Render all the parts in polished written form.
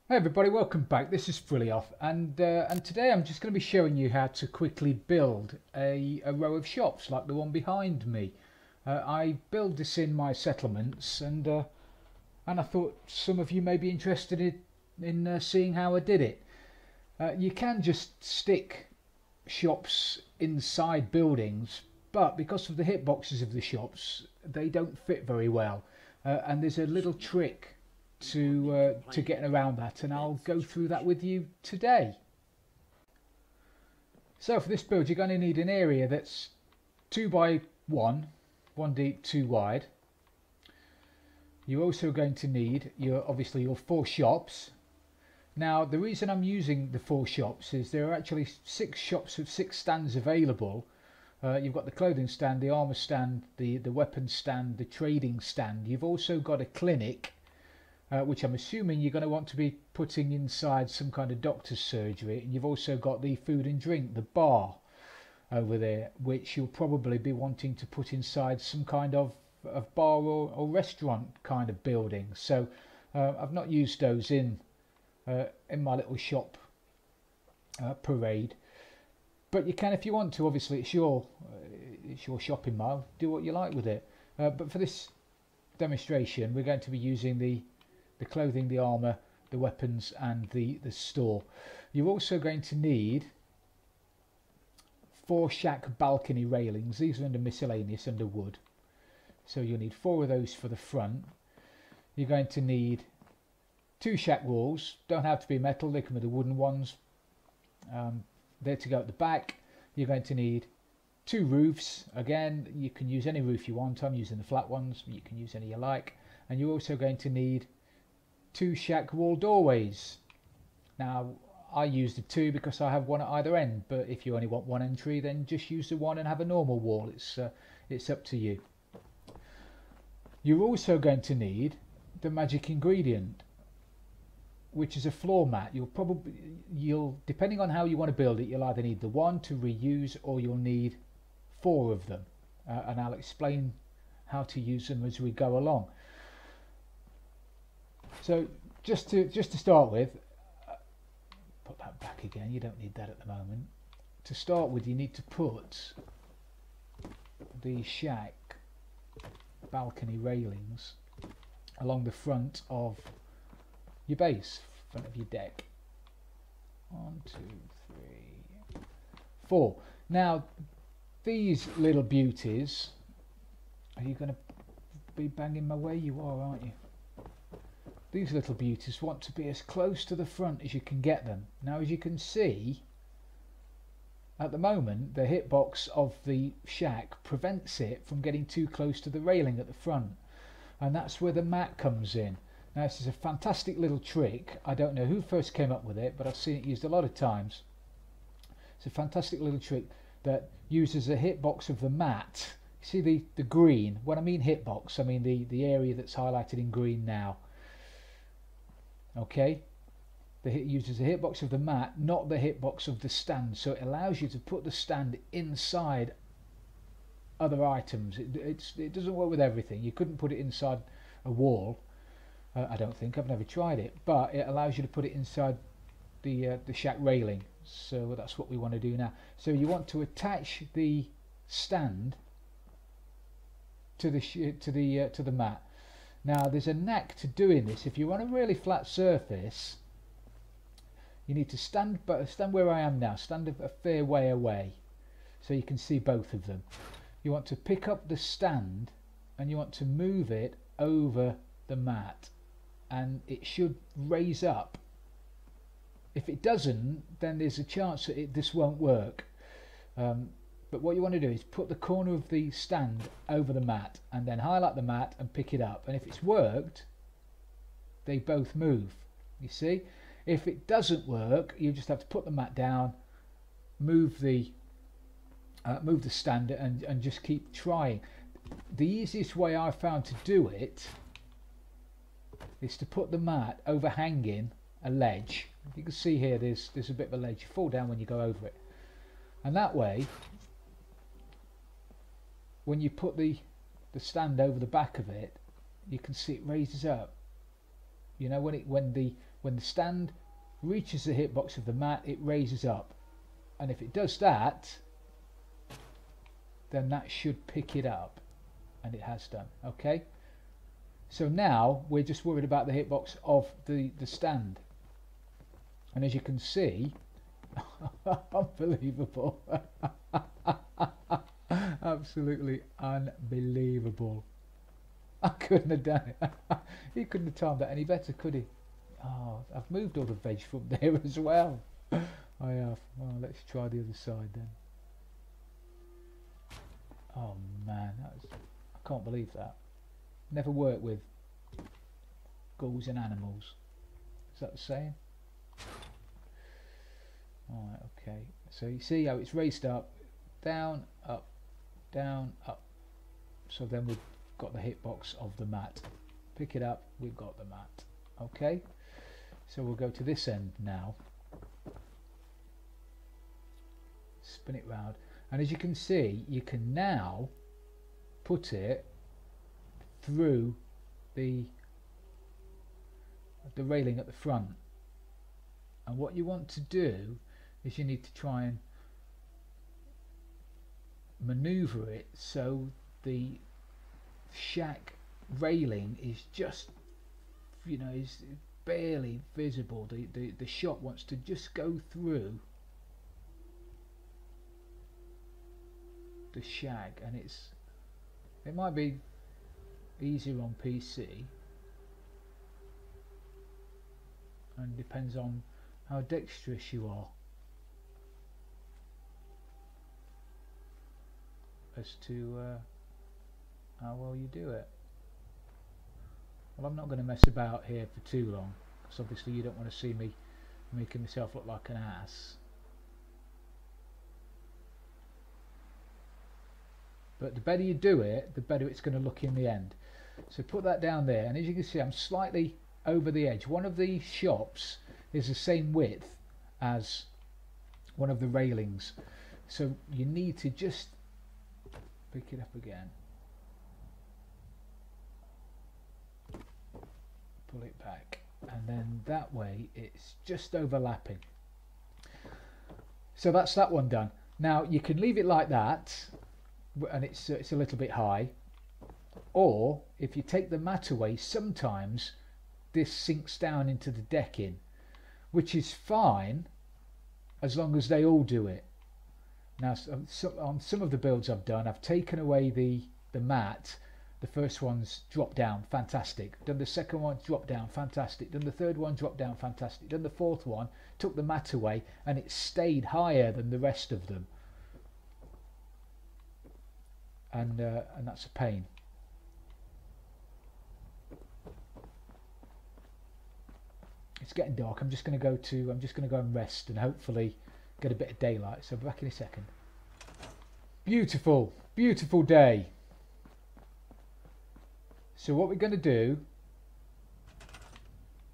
Hey everybody, welcome back. This is Frilioff, and today I'm just going to be showing you how to quickly build a row of shops like the one behind me. I build this in my settlements, and I thought some of you may be interested in seeing how I did it. You can just stick shops inside buildings, but because of the hitboxes of the shops, they don't fit very well. And there's a little trick to getting around that, and I'll go through that with you today. So for this build, you're going to need an area that's 2 by 1, 1 deep, 2 wide. You're also going to need obviously your 4 shops. Now the reason I'm using the 4 shops is there are actually 6 shops with 6 stands available. You've got the clothing stand, the armour stand, the weapons stand, the trading stand. You've also got a clinic, which I'm assuming you're going to want to be putting inside some kind of doctor's surgery, and you've also got the food and drink, the bar over there, which you'll probably be wanting to put inside some kind of bar or restaurant kind of building. So I've not used those in my little shop parade, but you can if you want to. Obviously it's your shopping mall, do what you like with it, but for this demonstration we're going to be using the clothing, the armour, the weapons and the store. You're also going to need 4 shack balcony railings. These are under miscellaneous, under wood. So you'll need 4 of those for the front. You're going to need 2 shack walls. Don't have to be metal, they can be the wooden ones. There to go at the back. You're going to need 2 roofs. Again, you can use any roof you want. I'm using the flat ones, you can use any you like. And you're also going to need 2 shack wall doorways. Now I use the 2 because I have one at either end, but if you only want one entry then just use the one and have a normal wall. It's up to you. You're also going to need the magic ingredient, which is a floor mat. You'll depending on how you want to build it, you'll either need the 1 to reuse or you'll need 4 of them, and I'll explain how to use them as we go along. So just to start with, put that back again, you don't need that at the moment. To start with, you need to put the shack balcony railings along the front of your base, front of your deck. 1, 2, 3, 4. Now these little beauties, are you going to be banging my way? You are, aren't you? These little beauties want to be as close to the front as you can get them. Now as you can see, at the moment the hitbox of the shack prevents it from getting too close to the railing at the front, and that's where the mat comes in. Now this is a fantastic little trick. I don't know who first came up with it, but I've seen it used a lot of times. It's a fantastic little trick that uses the hitbox of the mat. You see the green? When I mean hitbox, I mean the area that's highlighted in green now. Okay, uses the hitbox of the mat, not the hitbox of the stand, so it allows you to put the stand inside other items. It doesn't work with everything. You couldn't put it inside a wall, I don't think. I've never tried it, but it allows you to put it inside the shack railing. So that's what we want to do now. So you want to attach the stand to the mat. Now there's a knack to doing this. If you want a really flat surface, you need to stand where I am now, stand a fair way away so you can see both of them. You want to pick up the stand and you want to move it over the mat, and it should raise up. If it doesn't, then there's a chance that this won't work. But what you want to do is put the corner of the stand over the mat and then highlight the mat and pick it up, and if it's worked, they both move. You see? If it doesn't work, you just have to put the mat down, move the stand and just keep trying. The easiest way I found to do it is to put the mat overhanging a ledge. You can see here there's a bit of a ledge. You fall down when you go over it, and that way when you put the stand over the back of it, you can see it raises up. You know, when the When the stand reaches the hitbox of the mat, it raises up, and if it does that, then that should pick it up, and it has done. Okay, so now we're just worried about the hitbox of the stand, and as you can see, unbelievable. Absolutely unbelievable. I couldn't have done it. He couldn't have timed that any better, could he? Oh, I've moved all the veg from there as well. I have. Oh, let's try the other side then. Oh man, I can't believe that. Never worked with ghouls and animals. Is that the saying? Alright, okay. So you see how it's raised up, down, up, down, up. So then we've got the hitbox of the mat. Pick it up, we've got the mat. Okay, so we'll go to this end now. Spin it round, and as you can see, you can now put it through the railing at the front. And what you want to do is you need to try and maneuver it so the shack railing is just, you know, is barely visible. The shot wants to just go through the shag, and it might be easier on PC, and depends on how dexterous you are as to how well you do it. Well, I'm not going to mess about here for too long, because obviously you don't want to see me making myself look like an ass. But the better you do it, the better it's going to look in the end. So put that down there, and as you can see, I'm slightly over the edge. One of the shops is the same width as one of the railings, so you need to just pick it up again, pull it back, and then that way it's just overlapping. So that's that one done. Now you can leave it like that, and it's a little bit high, or if you take the mat away, sometimes this sinks down into the decking, which is fine as long as they all do it. Now on some of the builds I've done, I've taken away the mat. The first one's dropped down, fantastic. Done the second one, dropped down, fantastic. Done the third one, dropped down, fantastic. Done the fourth one, took the mat away, and it stayed higher than the rest of them. And that's a pain. It's getting dark. I'm just going to go and rest and hopefully get a bit of daylight. So back in a second. Beautiful, beautiful day. So what we're going to do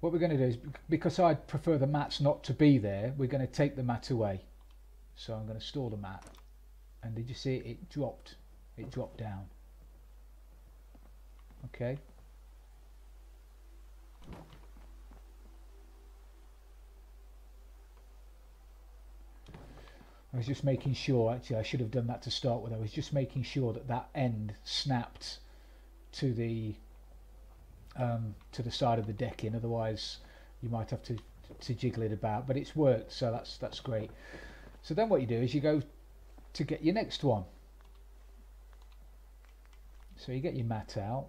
is, because I prefer the mats not to be there, we're going to take the mat away. So I'm going to store the mat. And did you see it? It dropped down. Okay. I was just making sure, actually I should have done that to start with. I was just making sure that that end snapped to the side of the decking, otherwise you might have to jiggle it about, but it's worked, so that's great. So then what you do is you go to get your next one. So you get your mat out.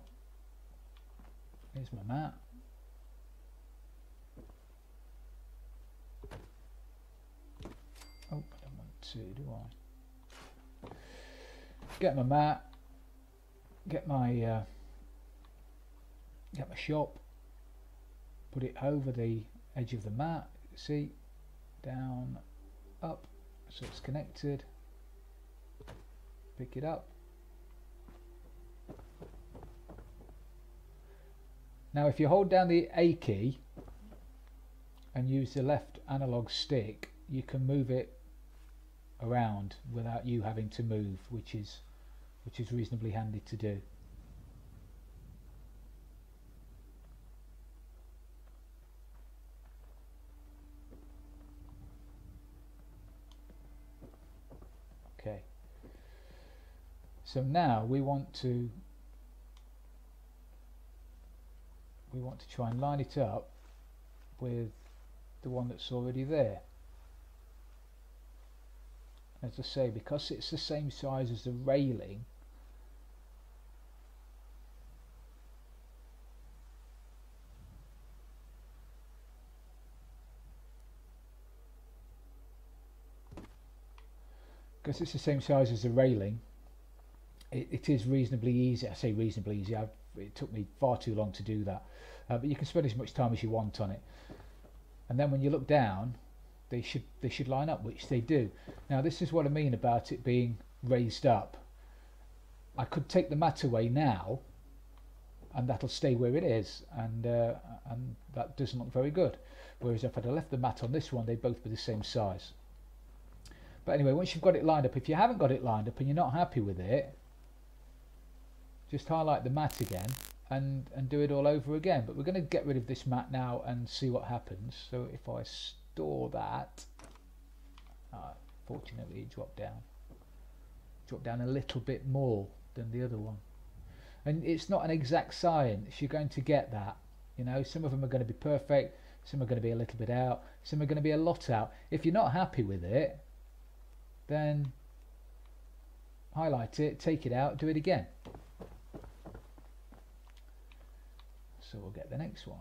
Here's my mat. Oh, I don't want to, do I? Get my mat. Get my shop. Put it over the edge of the mat. See, down, up, so it's connected. Pick it up. Now if you hold down the A key and use the left analog stick, you can move it around without you having to move, which is reasonably handy to do. So now we want to try and line it up with the one that's already there. As I say, because it's the same size as the railing, it is reasonably easy. I say reasonably easy, it took me far too long to do that, but you can spend as much time as you want on it, and then when you look down, they should line up, which they do. Now this is what I mean about it being raised up. I could take the mat away now and that'll stay where it is, and that doesn't look very good, whereas if I'd have left the mat on this one, they'd both be the same size. But anyway, once you've got it lined up, if you haven't got it lined up and you're not happy with it, just highlight the mat again and do it all over again. But we're going to get rid of this mat now and see what happens. So if I store that, fortunately it dropped down a little bit more than the other one. And it's not an exact science, you're going to get that, you know, some of them are going to be perfect, some are going to be a little bit out, some are going to be a lot out. If you're not happy with it, then highlight it, take it out, do it again. So we'll get the next one.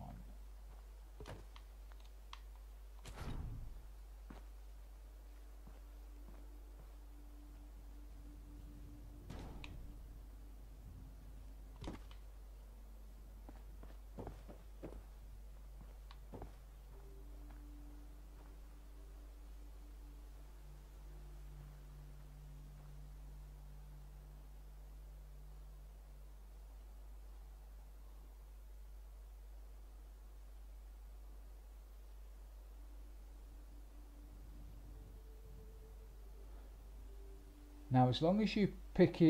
Now as long as you pick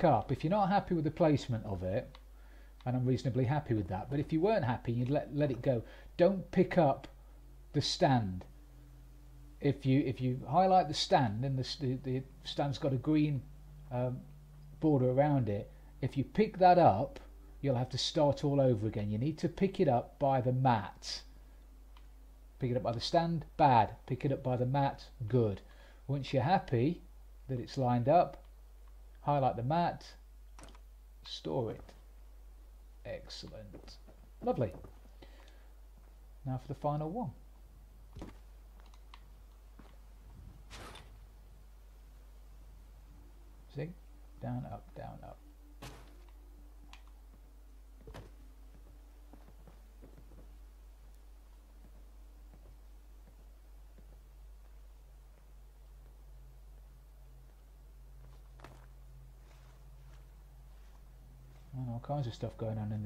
up, if you're not happy with the placement of it, and I'm reasonably happy with that, but if you weren't happy, you'd let it go. Don't pick up the stand. If you highlight the stand and the stand's got a green border around it, if you pick that up, you'll have to start all over again. You need to pick it up by the mat. Pick it up by the stand, bad. Pick it up by the mat, good. Once you're happy that it's lined up, highlight the mat, store it. Excellent. Lovely. Now for the final one. See? Down, up, down, up. And all kinds of stuff going on in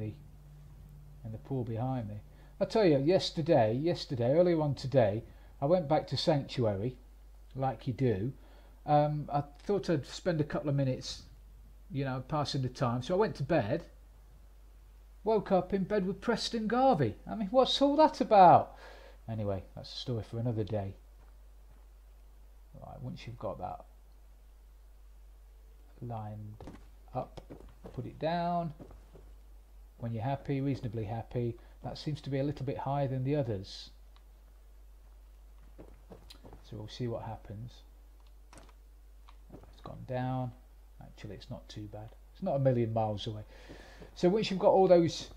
the pool behind me. I tell you, yesterday, earlier on today, I went back to Sanctuary, like you do. I thought I'd spend a couple of minutes, you know, passing the time. So I went to bed, woke up in bed with Preston Garvey. I mean, what's all that about? Anyway, that's a story for another day. Right, once you've got that lined up, put it down. When you're happy, reasonably happy, that seems to be a little bit higher than the others. So we'll see what happens. It's gone down. Actually, it's not too bad. It's not a million miles away. So once you've got all those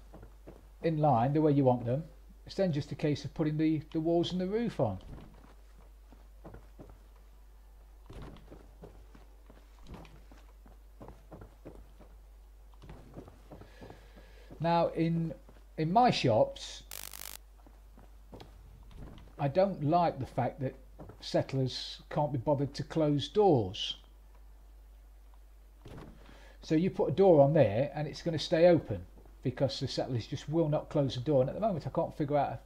in line the way you want them, it's then just a case of putting the walls and the roof on. Now in my shops, I don't like the fact that settlers can't be bothered to close doors. So you put a door on there and it's going to stay open because the settlers just will not close the door. And at the moment I can't figure out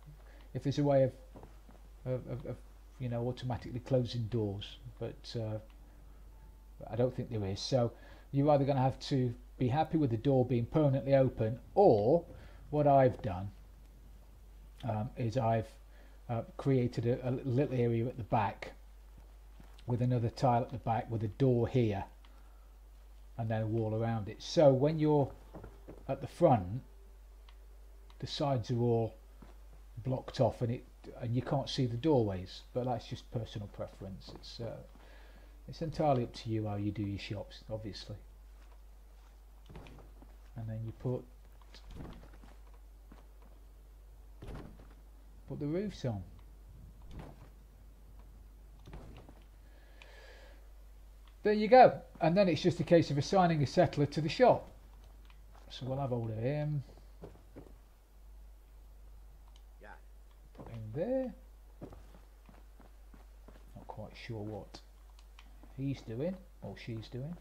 if there's a way of you know, automatically closing doors, but I don't think there is. So you're either going to have to be happy with the door being permanently open, or what I've done is I've created a little area at the back with another tile at the back with a door here, and then a wall around it. So when you're at the front, the sides are all blocked off, and you can't see the doorways. But that's just personal preference. It's entirely up to you how you do your shops, obviously. And then you put the roofs on. There you go. And then it's just a case of assigning a settler to the shop. So we'll have hold of him. Put him there. Not quite sure what he's doing or she's doing.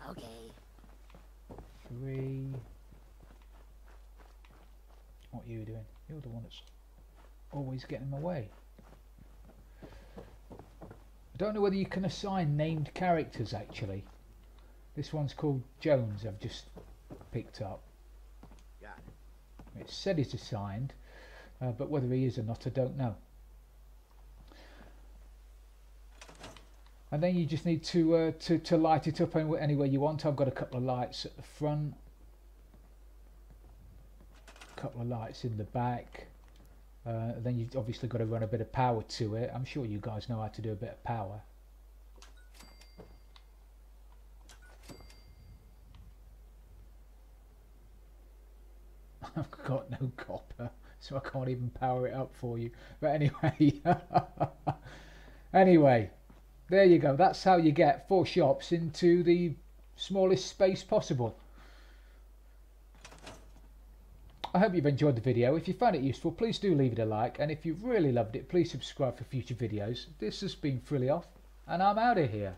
Okay. 3. What are you doing? You're the one that's always getting in my way. I don't know whether you can assign named characters actually. This one's called Jones, I've just picked up. It said it's assigned, but whether he is or not I don't know. And then you just need to light it up any way you want. I've got a couple of lights at the front, a couple of lights in the back. Then you've obviously got to run a bit of power to it. I'm sure you guys know how to do a bit of power. I've got no copper, so I can't even power it up for you. But anyway, anyway, there you go. That's how you get 4 shops into the smallest space possible. I hope you've enjoyed the video. If you found it useful, please do leave it a like, and if you've really loved it, please subscribe for future videos. This has been Frilly Off, and I'm out of here.